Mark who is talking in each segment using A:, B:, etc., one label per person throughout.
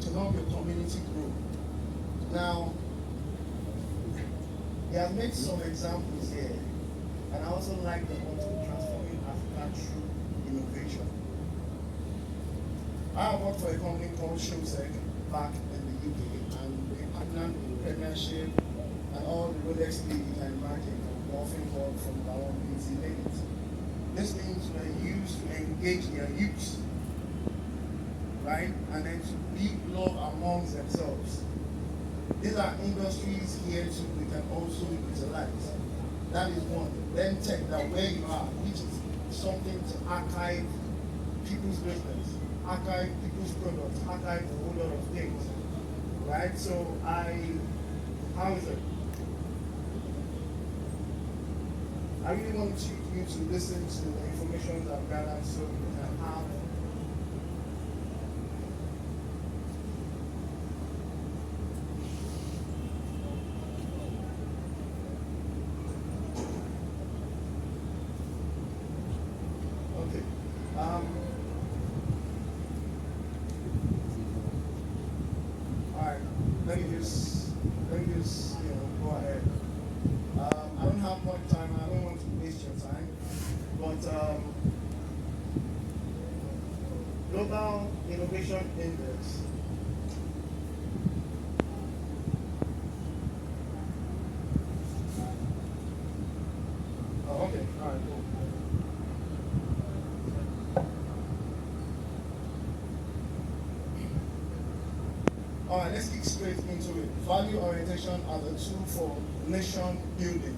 A: to help your community grow. Now, he has made some examples here, and I also like the one to transforming Africa through innovation. I worked for a company called Showsec back in the UK, and we partnered with Premiership and all the Rolex league you can imagine, from golfing board, from Bawon Beauty, name it. These things were used to engage their youth, right? And then to build love amongst themselves. These are industries here too we can also utilize. That is one. Then take that where you are, which is something to archive people's business, archive people's products, archive a whole lot of things. Right? So how is it? I really want you to listen to the information that I've gathered so you can have Alright, let me just go ahead. I don't have much time, I don't want to waste your time, but Global Innovation Index. Oh, okay, alright, cool. Alright, let's get straight into it. Value orientation as a tool for nation building.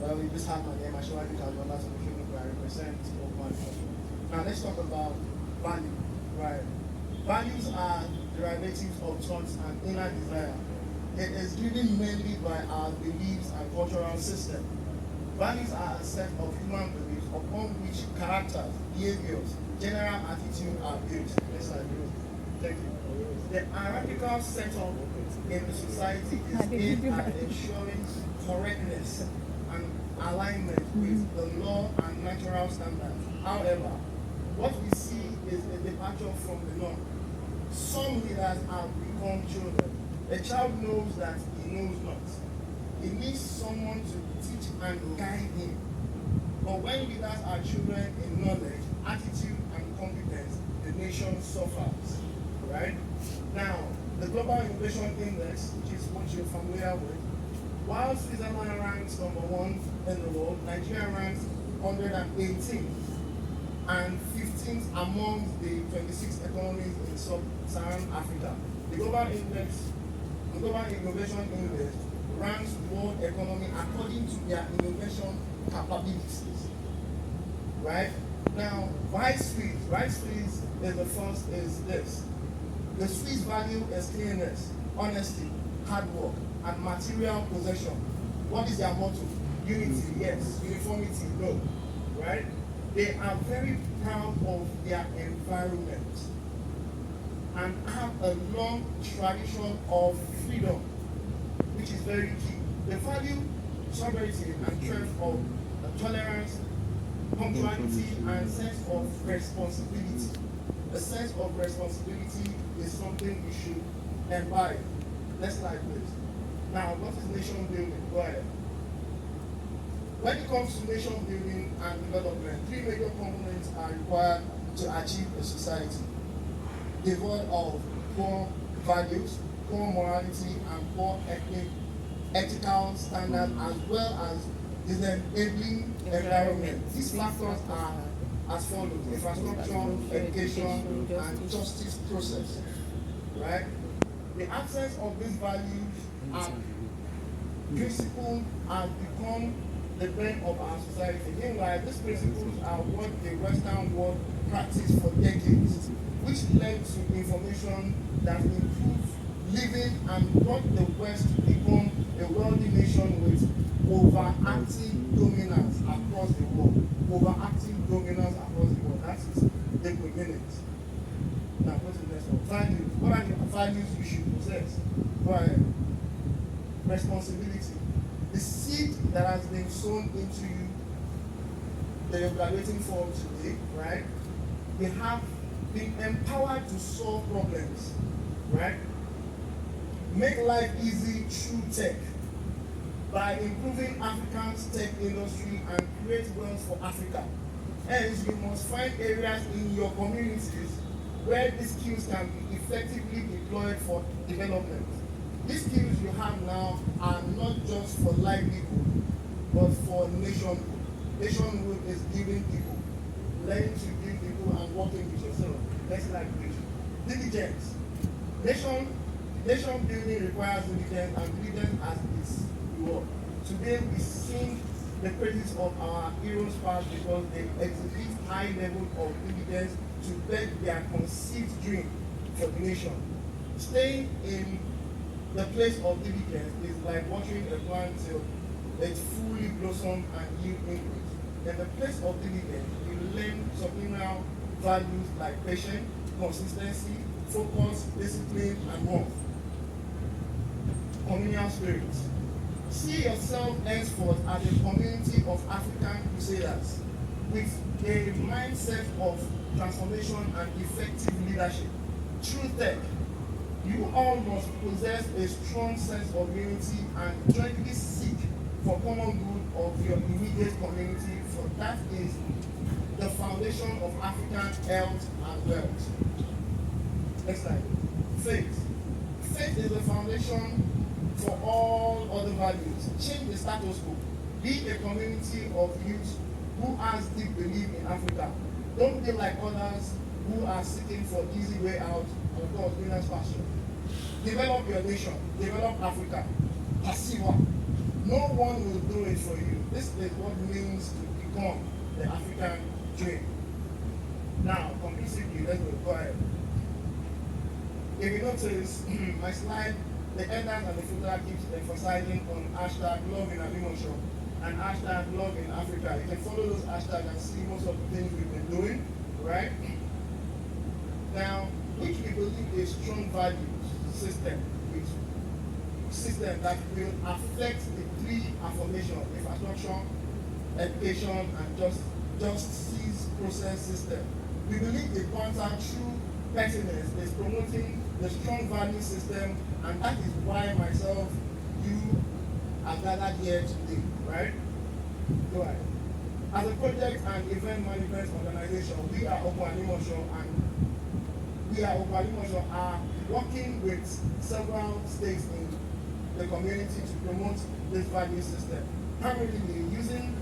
A: Well, we just have my name, Ashwani Kalwala, so I represent Oakman. Now let's talk about value. Right. Values are derivatives of thoughts and inner desire. It is driven mainly by our beliefs and cultural system. Values are a set of human beliefs upon which characters, behaviors, general attitude are built. Yes, I do. Thank you. The hierarchical setup in the society is aimed at ensuring correctness and alignment with the law and natural standards. However, what we see is a departure from the norm. Some leaders have become children. A child knows that he knows not. He needs someone to teach and guide him. But when leaders are children in knowledge, attitude, and competence, the nation suffers. Right? Now, the Global Innovation Index, which is what you're familiar with, while Switzerland ranks number 1 in the world, Nigeria ranks 118th and 15th among the 26 economies in sub-Saharan Africa. The Global Innovation Index ranks world economy according to their innovation capabilities. Right? Now, why Swiss? Why Swiss is the first is this. The Swiss value is cleanness, honesty, hard work, and material possession. What is their motto? Unity, yes. Uniformity, no. Right? They are very proud of their environment and have a long tradition of freedom, which is very key. They value sovereignty and threat of tolerance, punctuality, and sense of responsibility. A sense of responsibility is something we should embody. Let's like this. Now, what is nation building? Go ahead. When it comes to nation building and development, 3 major components are required to achieve a society devoid of poor values, poor morality, and poor ethical standards, as well as is an enabling environment. These factors are as follows: infrastructure, education, and justice process. Right? The absence of these values and principles have become the brain of our society. Meanwhile, these principles are what the Western world practiced for decades, which led to information that improved living and brought the West to become a wealthy nation with overactive dominance across the world. Overactive dominance across the world. That is the beginning. Now, what's the next one? Values. What are the values you should possess? Go ahead. Responsibility. The seed that has been sown into you, that you're graduating from today, right? They have been empowered to solve problems. right? Make life easy through tech by improving Africa's tech industry and create wealth for Africa. Hence, you must find areas in your communities where these skills can be effectively deployed for development. These skills you have now are not just for livelihood, but for nationhood. Nationhood is giving people, learning to give people and working with yourself. Next slide, please. Diligence. Nation building requires diligence, and diligence has its reward. Today we sing the praises of our heroes past because they exhibit high level of diligence to beg their conceived dream for the nation. Staying in the place of diligence is like watching a plant till it fully blossoms and yield increase. In the place of diligence, you learn subliminal values like patience, consistency, focus, discipline, and warmth. Communal spirit. See yourself henceforth as a community of African crusaders with a mindset of transformation and effective leadership. Through tech, you all must possess a strong sense of unity and jointly seek for common good of your immediate community, for that is the foundation of African health and wealth. Next slide. Faith. Faith is the foundation for all other values. Change the status quo. Be a community of youth who has deep belief in Africa. Don't be like others who are seeking for easy way out and of course winners passion. Develop your nation. Develop Africa. Pasiwa. No one will do it for you. This is what it means to become the African dream. Now, conclusively, let's go ahead. If you notice, my slide, the headers and the footer keeps emphasizing on hashtag love in Alimosho and hashtag love in Africa. You can follow those hashtags and see most of the things we've been doing, right? Now, which we believe is strong values system, that will affect the three affirmation: infrastructure, education, and justice process system. We believe the quantum true pertinence is promoting the strong value system, and that is why myself, you are gathered here today, right? Go ahead. As a project and event management organization, we are Okwalimoso are working with several states in the community to promote this value system, primarily using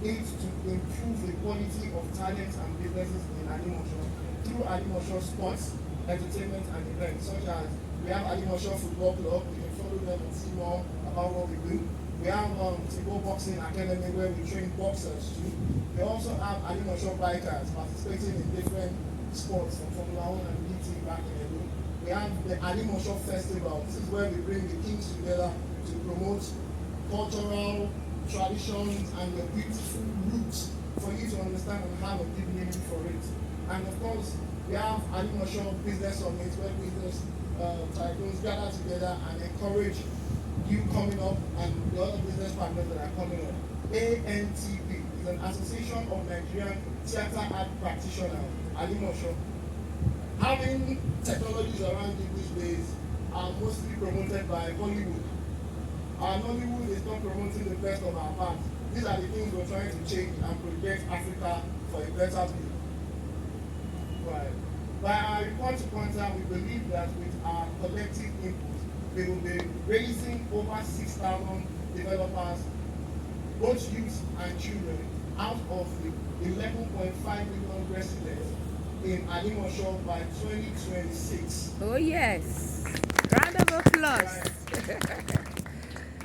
A: it to improve the quality of talents and businesses in Alimosho through Alimosho sports, entertainment, and events, such as we have Alimosho Football Club. You can follow them and see more about what we do. We have Tibo Boxing Academy, where we train boxers too. We also have Alimosho bikers participating in different sports from Formula 1 and BT back in Edo. We have the Alimosho Festival. This is where we bring the kings together to promote cultural traditions and the beautiful roots for you to understand and have a deep meaning for it. And of course, we have Alimosho Business Summit, where business tycoons gather together and encourage you coming up and the other business partners that are coming up. ANTP is an association of Nigerian theater art practitioners, Alimosho. Having technologies around you these days are mostly promoted by Hollywood. Our Nollywood is not promoting the best of our parts. These are the things we're trying to change and project Africa for a better view. Right. By our report to Quanta, we believe that with our collective input, we will be raising over 6,000 developers, both youth and children, out of the 11.5 million residents in Alimosho by 2026.
B: Oh yes. Round of applause.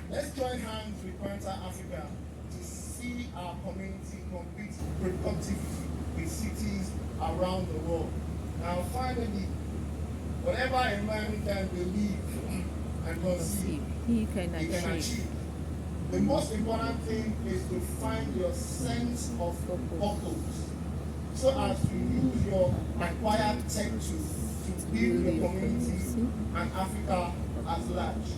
A: Let's join hands with Quanta Africa to see our community compete productively with cities around the world. Now finally, whatever a man can believe and conceive,
B: he can achieve.
A: The most important thing is to find your sense of purpose, so as to use your acquired tech to build your community and Africa at large.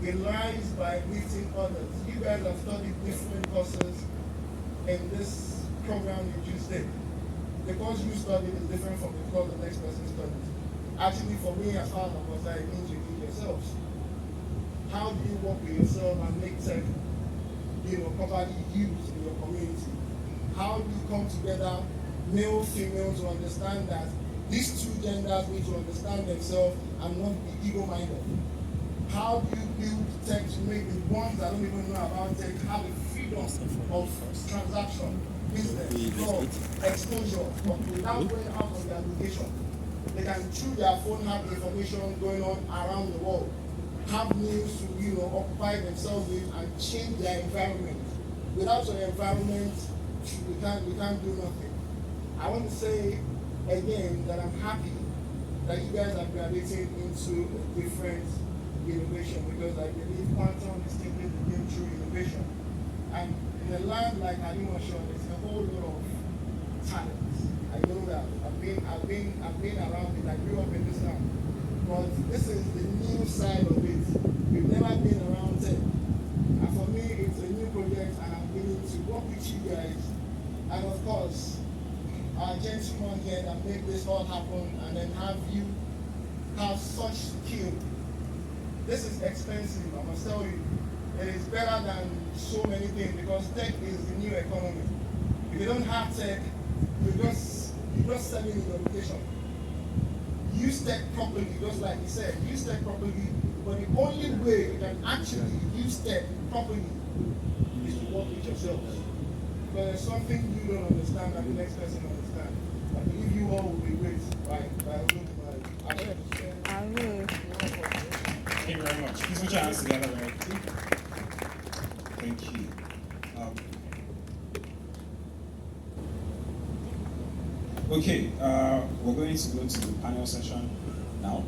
A: It lies by lifting others. You guys have studied different courses in this program you just did. The course you studied is different from the course the next person studies. actually for me as far as I'm concerned, it means you need yourselves. How do you work with yourself and make tech, properly used in your community? How do you come together, male, female, to understand that these two genders need to understand themselves and not be ego-minded? How do you build tech to make the ones that don't even know about tech have a freedom of transaction, business, love, exposure, but without going out of their location? They can, through their phone, have information going on around the world, have news to occupy themselves with and change their environment. Without your environment, we can't do nothing. I want to say again that I'm happy that you guys are graduating into a different innovation, because I believe quantum is taking the game through innovation. And in a land like Alimosho, there's a whole lot of talent. I know that. I've been around it. I grew up in this town. But this is the new side of it. We've never been around tech. And for me, it's a new project, and I'm willing to work with you guys. And of course, our gentleman here that make this all happen, and then have you have such skill. This is expensive, I must tell you. It is better than so many things, because tech is the new economy. If you don't have tech, you're just selling in your location. Use tech properly, just like he said, use tech properly, but the only way you can actually use tech properly is to work with yourself. Because there's something you don't understand that the next person understands. I believe you all will be great by looking at it.
B: I will.
C: Thank you very much. Please put your hands together very quickly. Thank you. Okay, we're going to go to the panel session now.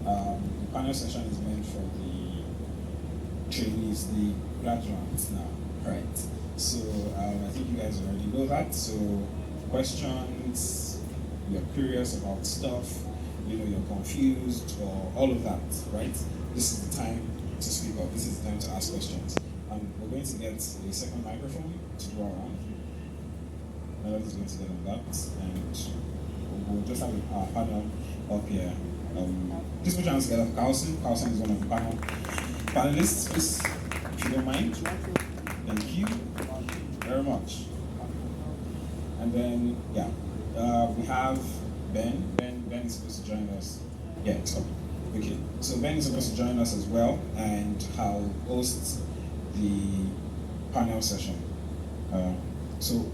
C: The panel session is meant for the trainees, the graduates now, right? So I think you guys already know that. So questions, you're curious about stuff, you're confused, or all of that, right? This is the time to speak up. This is the time to ask questions. We're going to get a second microphone to go around. Melody's going to get on that, and we'll just have our panel up here. Please put your hands together for Carlson. Carlson is one of the panelists, please, if you don't mind. Thank you very much. And then, we have Ben. Ben is supposed to join us. Yeah, it's up. Okay, so Ben is supposed to join us as well, and I'll host the panel session. So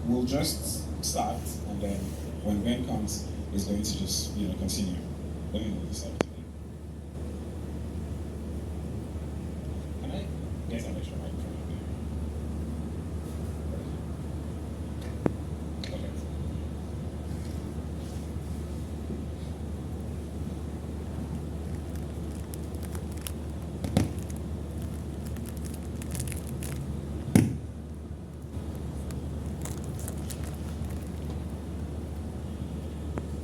C: we'll just start, and then when Ben comes, he's going to just continue. Let me know this up.